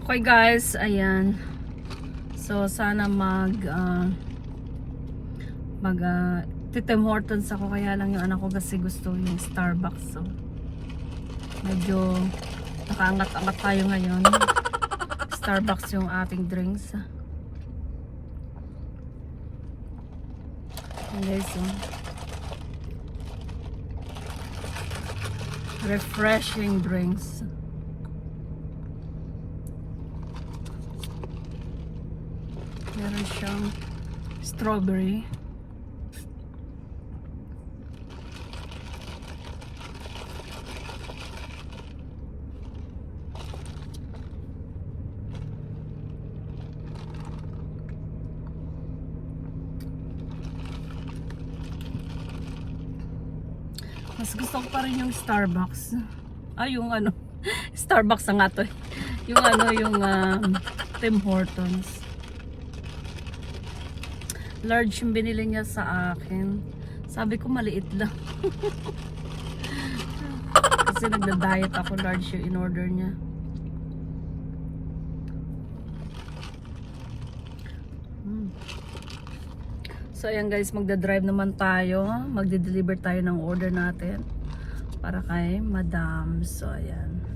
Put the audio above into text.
Okay guys, ayan. So sana Tim Hortons ako, kaya lang yung anak ko kasi gusto yung Starbucks. So medyo nakaangat-angat tayo ngayon. Starbucks yung ating drinks. Ayan guys, so refreshing drinks. Meron siyang strawberry. Mas gusto ko pa rin yung Starbucks. Yung ano, Starbucks na nga to. Yung ano, yung Tim Hortons. Large yung binili niya sa akin. Sabi ko maliit lang. Kasi nagda-diet ako, large yung in-order niya. So ayan guys, magda-drive naman tayo. Magde-deliver tayo ng order natin para kay Madam. So ayan.